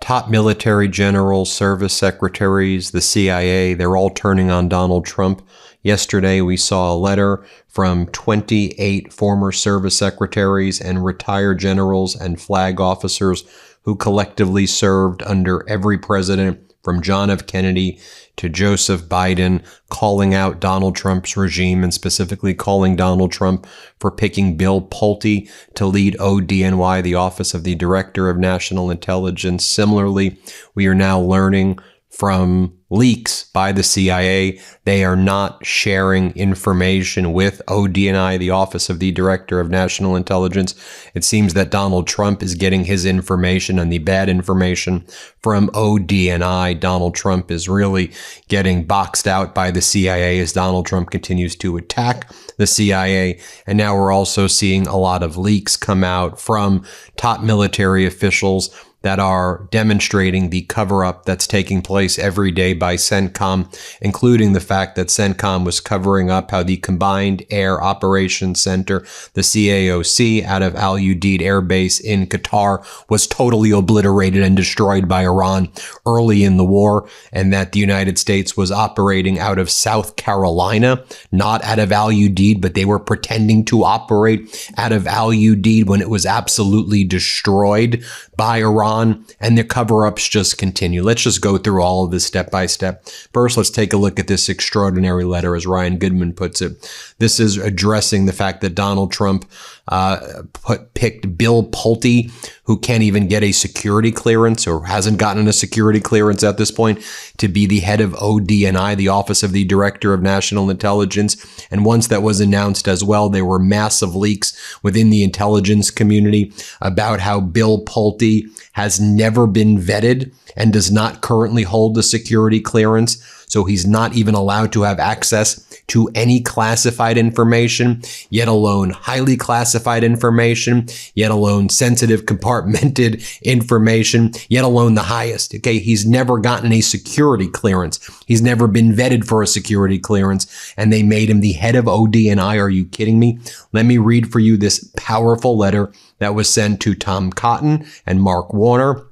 top military generals, service secretaries, the CIA, they're all turning on Donald Trump. Yesterday, we saw a letter from 28 former service secretaries and retired generals and flag officers who collectively served under every president from John F. Kennedy to Joseph Biden, calling out Donald Trump's regime and specifically calling Donald Trump for picking Bill Pulte to lead ODNY, the Office of the Director of National Intelligence. Similarly, we are now learning from leaks by the CIA. They are not sharing information with ODNI, the Office of the Director of National Intelligence. It seems that Donald Trump is getting his information and the bad information from ODNI. Donald Trump is really getting boxed out by the CIA as Donald Trump continues to attack the CIA. And now we're also seeing a lot of leaks come out from top military officials that are demonstrating the cover-up that's taking place every day by CENTCOM, including the fact that CENTCOM was covering up how the Combined Air Operations Center, the CAOC, out of Al Udeid Air Base in Qatar, was totally obliterated and destroyed by Iran early in the war, and that the United States was operating out of South Carolina, not out of Al Udeid, but they were pretending to operate out of Al Udeid when it was absolutely destroyed by Iran. And the cover-ups just continue. Let's just go through all of this step by step. First, let's take a look at this extraordinary letter, as Ryan Goodman puts it. This is addressing the fact that Donald Trump picked Bill Pulte, who can't even get a security clearance or hasn't gotten a security clearance at this point, to be the head of ODNI, the Office of the Director of National Intelligence. And once that was announced as well, there were massive leaks within the intelligence community about how Bill Pulte has never been vetted and does not currently hold a security clearance. So he's not even allowed to have access to any classified information, yet alone highly classified information, yet alone sensitive compartmented information, yet alone the highest. Okay, he's never gotten a security clearance. He's never been vetted for a security clearance, and they made him the head of ODNI. Are you kidding me? Let me read for you this powerful letter that was sent to Tom Cotton and Mark Warner,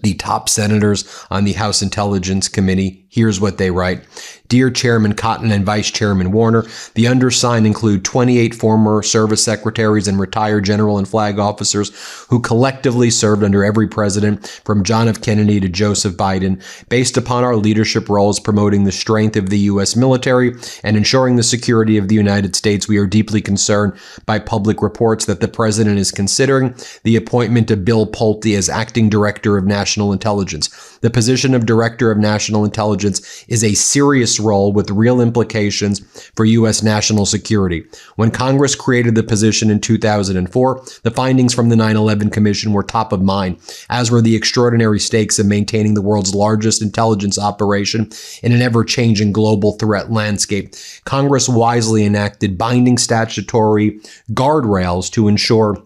the top senators on the House Intelligence Committee. Here's what they write. Dear Chairman Cotton and Vice Chairman Warner, the undersigned include 28 former service secretaries and retired general and flag officers who collectively served under every president from John F. Kennedy to Joseph Biden. Based upon our leadership roles promoting the strength of the U.S. military and ensuring the security of the United States, we are deeply concerned by public reports that the president is considering the appointment of Bill Pulte as acting director of national intelligence. The position of Director of National Intelligence is a serious role with real implications for U.S. national security. When Congress created the position in 2004, the findings from the 9/11 Commission were top of mind, as were the extraordinary stakes of maintaining the world's largest intelligence operation in an ever-changing global threat landscape. Congress wisely enacted binding statutory guardrails to ensure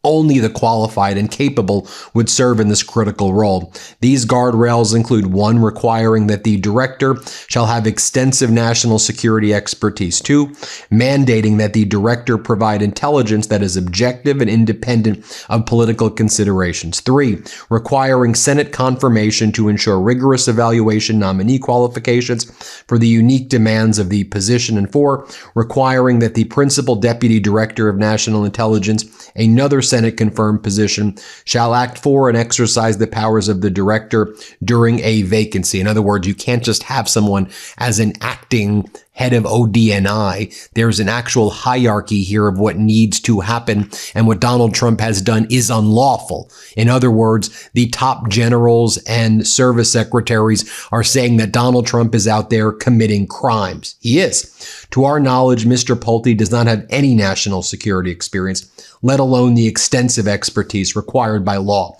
only the qualified and capable would serve in this critical role. These guardrails include 1, requiring that the director shall have extensive national security expertise. 2, mandating that the director provide intelligence that is objective and independent of political considerations. 3, requiring Senate confirmation to ensure rigorous evaluation nominee qualifications for the unique demands of the position. And 4, requiring that the principal deputy director of national intelligence, another Senate-confirmed position, shall act for and exercise the powers of the director during a vacancy. In other words, you can't just have someone as an acting head of ODNI. There's an actual hierarchy here of what needs to happen, and what Donald Trump has done is unlawful. In other words, the top generals and service secretaries are saying that Donald Trump is out there committing crimes. He is. To our knowledge, Mr. Pulte does not have any national security experience, let alone the extensive expertise required by law.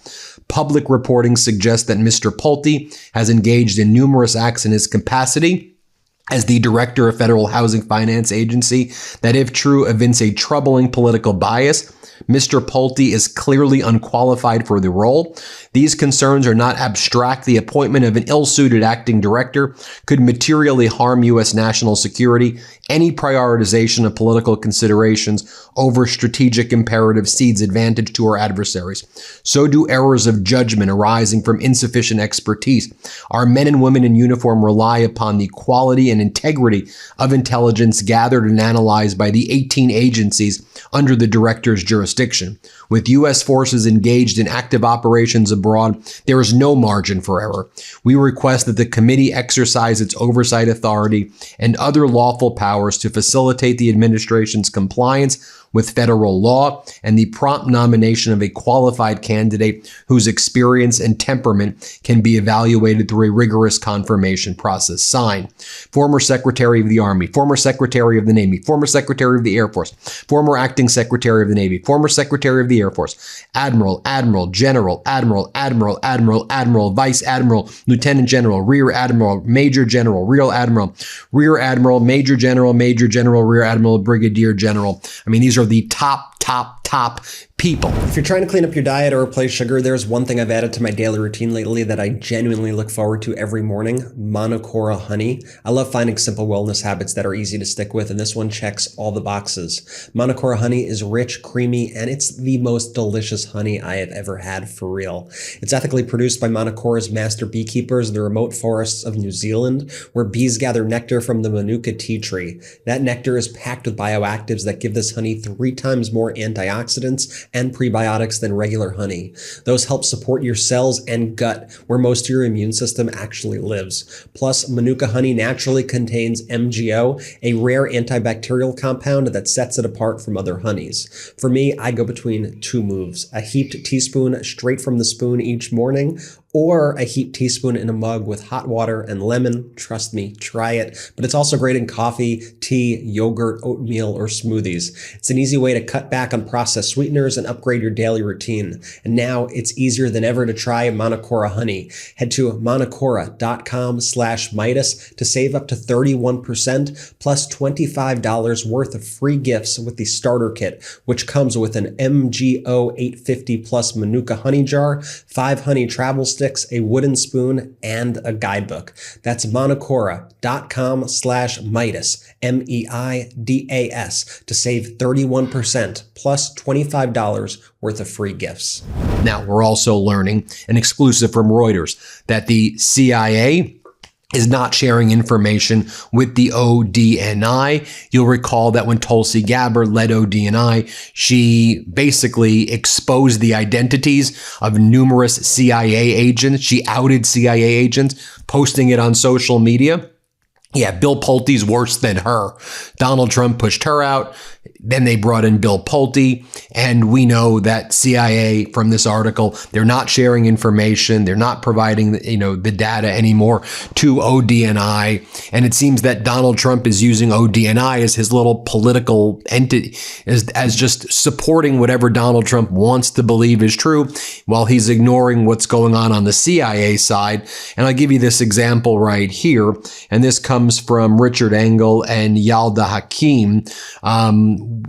Public reporting suggests that Mr. Pulte has engaged in numerous acts in his capacity as the director of Federal Housing Finance Agency that, if true, evince a troubling political bias. Mr. Pulte is clearly unqualified for the role. These concerns are not abstract. The appointment of an ill-suited acting director could materially harm U.S. national security Any prioritization of political considerations over strategic imperatives cedes advantage to our adversaries. So do errors of judgment arising from insufficient expertise. Our men and women in uniform rely upon the quality and integrity of intelligence gathered and analyzed by the 18 agencies under the director's jurisdiction. With U.S. forces engaged in active operations abroad, there is no margin for error. We request that the committee exercise its oversight authority and other lawful powers to facilitate the administration's compliance with federal law and the prompt nomination of a qualified candidate whose experience and temperament can be evaluated through a rigorous confirmation process. Signed, former Secretary of the Army, former Secretary of the Navy, former Secretary of the Air Force, former Acting Secretary of the Navy, former Secretary of the Air Force, Admiral, Admiral, General, Admiral, Admiral, Admiral, Admiral, Vice Admiral, Lieutenant General, Rear Admiral, Major General, Rear Admiral, Major General, Rear Admiral, Brigadier General. I mean, these are the top people. If you're trying to clean up your diet or replace sugar, there's one thing I've added to my daily routine lately that I genuinely look forward to every morning: Monocora honey. I love finding simple wellness habits that are easy to stick with, and this one checks all the boxes. Monocora honey is rich, creamy, and it's the most delicious honey I have ever had, for real. It's ethically produced by Monocora's master beekeepers in the remote forests of New Zealand, where bees gather nectar from the Manuka tea tree. That nectar is packed with bioactives that give this honey 3 times more antioxidants and prebiotics than regular honey. Those help support your cells and gut, where most of your immune system actually lives. Plus, Manuka honey naturally contains MGO, a rare antibacterial compound that sets it apart from other honeys. For me, I go between 2 moves: a heaped teaspoon straight from the spoon each morning, or a heaped teaspoon in a mug with hot water and lemon. Trust me, try it. But it's also great in coffee, tea, yogurt, oatmeal, or smoothies. It's an easy way to cut back on processed sweeteners and upgrade your daily routine. And now it's easier than ever to try Monocora honey. Head to monocora.com/Meidas to save up to 31% plus $25 worth of free gifts with the starter kit, which comes with an MGO 850 plus Manuka honey jar, 5 honey travel sticks, a wooden spoon, and a guidebook. That's monocora.com/Meidas, MEIDAS, to save 31% plus $25 worth of free gifts. Now, we're also learning, an exclusive from Reuters, that the CIA is not sharing information with the ODNI. You'll recall that when Tulsi Gabbard led ODNI, she basically exposed the identities of numerous CIA agents. She outed CIA agents, posting it on social media. Yeah, Bill Pulte's worse than her. Donald Trump pushed her out. Then they brought in Bill Pulte, and we know that CIA, from this article, they're not sharing information. They're not providing, the data anymore to ODNI. And it seems that Donald Trump is using ODNI as his little political entity, as just supporting whatever Donald Trump wants to believe is true, while he's ignoring what's going on the CIA side. And I'll give you this example right here. And this comes from Richard Engel and Yalda Hakim.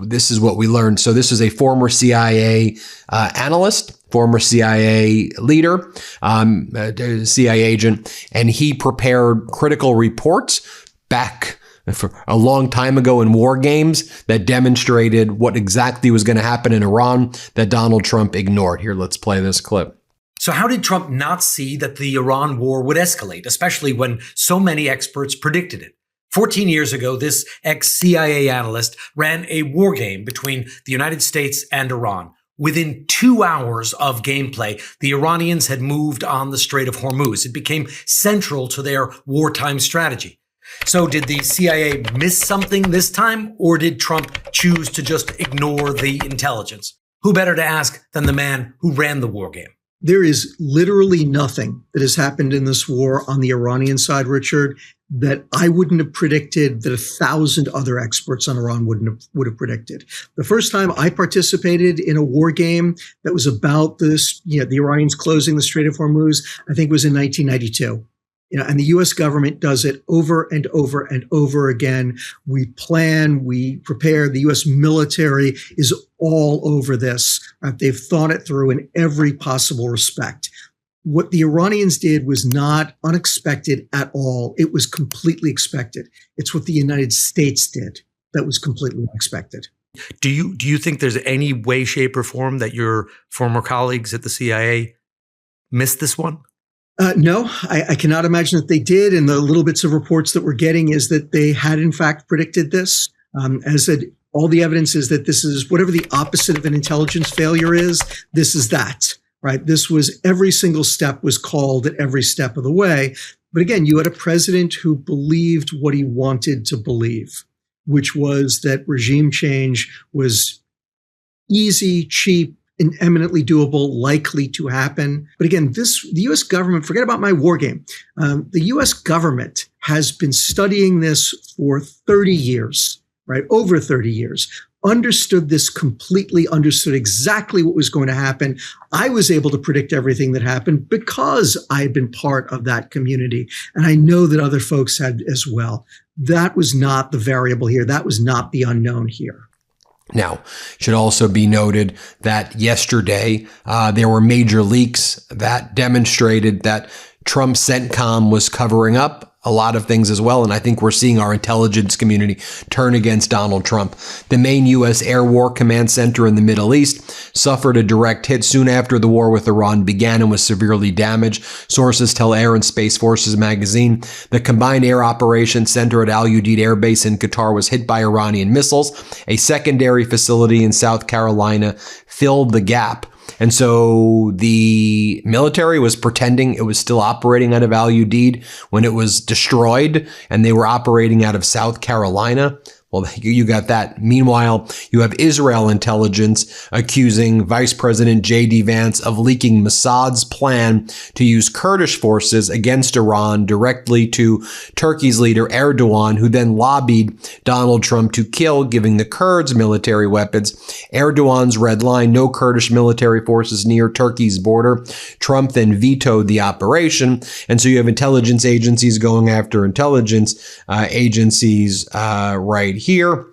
This is what we learned. So this is a former CIA analyst, former CIA leader, CIA agent, and he prepared critical reports back for a long time ago in war games that demonstrated what exactly was going to happen in Iran that Donald Trump ignored. Here, let's play this clip. So how did Trump not see that the Iran war would escalate, especially when so many experts predicted it? 14 years ago, this ex-CIA analyst ran a war game between the United States and Iran. Within 2 hours of gameplay, the Iranians had moved on the Strait of Hormuz. It became central to their wartime strategy. So did the CIA miss something this time, or did Trump choose to just ignore the intelligence? Who better to ask than the man who ran the war game? There is literally nothing that has happened in this war on the Iranian side, Richard, that I wouldn't have predicted, that 1,000 other experts on Iran would have predicted. The first time I participated in a war game that was about this, the Iranians closing the Strait of Hormuz, I think it was in 1992. And the U.S. government does it over and over and over again. We plan, we prepare. The U.S. military is all over this. They've thought it through in every possible respect. what the Iranians did was not unexpected at all. It was completely expected. It's what the United States did that was completely unexpected. Do you think there's any way, shape, or form that your former colleagues at the CIA missed this one? No, I cannot imagine that they did. And the little bits of reports that we're getting is that they had, in fact, predicted this. As I said, all the evidence is that this is whatever the opposite of an intelligence failure is, this is that, right? This was every single step was called at every step of the way. But again, you had a president who believed what he wanted to believe, which was that regime change was easy, cheap, and eminently doable, likely to happen. But again, the U.S. government, forget about my war game. The U.S. government has been studying this for 30 years, right? Over 30 years. Understood this completely, understood exactly what was going to happen. I was able to predict everything that happened because I had been part of that community. And I know that other folks had as well. That was not the variable here. That was not the unknown here. Now, should also be noted that yesterday there were major leaks that demonstrated that Trump's CENTCOM was covering up a lot of things as well. And I think we're seeing our intelligence community turn against Donald Trump. The main U.S. Air War Command Center in the Middle East suffered a direct hit soon after the war with Iran began and was severely damaged. Sources tell Air and Space Forces magazine the combined air operations center at Al Udeid Air Base in Qatar was hit by Iranian missiles. A secondary facility in South Carolina filled the gap. And so the military was pretending it was still operating out of Al Udeid when it was destroyed, and they were operating out of South Carolina. Well, you got that. Meanwhile, you have Israel intelligence accusing Vice President J.D. Vance of leaking Mossad's plan to use Kurdish forces against Iran directly to Turkey's leader Erdogan, who then lobbied Donald Trump to kill, giving the Kurds military weapons. Erdogan's red line, no Kurdish military forces near Turkey's border. Trump then vetoed the operation. And so you have intelligence agencies going after intelligence agencies right here.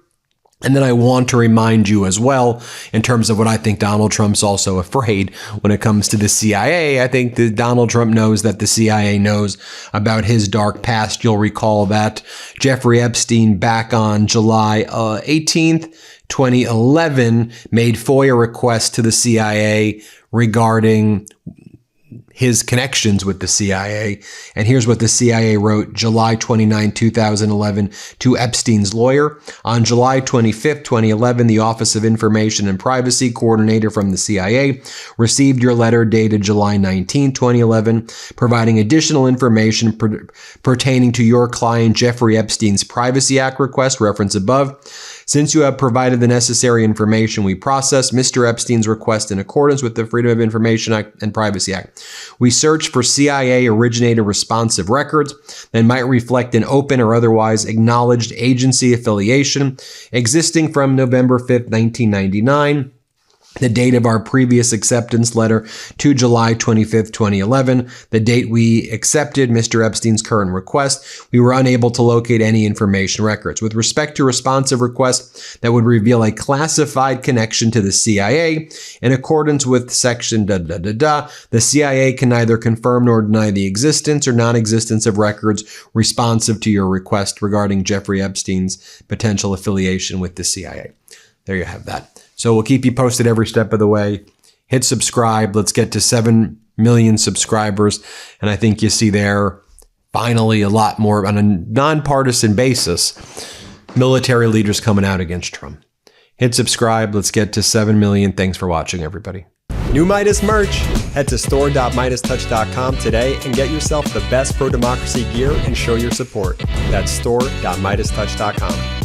And then I want to remind you as well, in terms of what I think Donald Trump's also afraid when it comes to the CIA. I think that Donald Trump knows that the CIA knows about his dark past. You'll recall that Jeffrey Epstein back on July 18th, 2011, made FOIA requests to the CIA regarding his connections with the CIA. And here's what the CIA wrote July 29, 2011 to Epstein's lawyer. On July 25, 2011, the Office of Information and Privacy Coordinator from the CIA received your letter dated July 19, 2011, providing additional information pertaining to your client Jeffrey Epstein's Privacy Act request, reference above. Since you have provided the necessary information, we process Mr. Epstein's request in accordance with the Freedom of Information Act and Privacy Act. We search for CIA-originated responsive records that might reflect an open or otherwise acknowledged agency affiliation existing from November 5th, 1999, the date of our previous acceptance letter, to July 25th, 2011, the date we accepted Mr. Epstein's current request. We were unable to locate any information records. With respect to responsive requests that would reveal a classified connection to the CIA, in accordance with section the CIA can neither confirm nor deny the existence or non-existence of records responsive to your request regarding Jeffrey Epstein's potential affiliation with the CIA. There you have that. So we'll keep you posted every step of the way. Hit subscribe. Let's get to 7 million subscribers. And I think you see there, finally, a lot more on a nonpartisan basis, military leaders coming out against Trump. Hit subscribe. Let's get to 7 million. Thanks for watching, everybody. New Meidas merch. Head to store.MeidasTouch.com today and get yourself the best pro-democracy gear and show your support. That's store.MeidasTouch.com.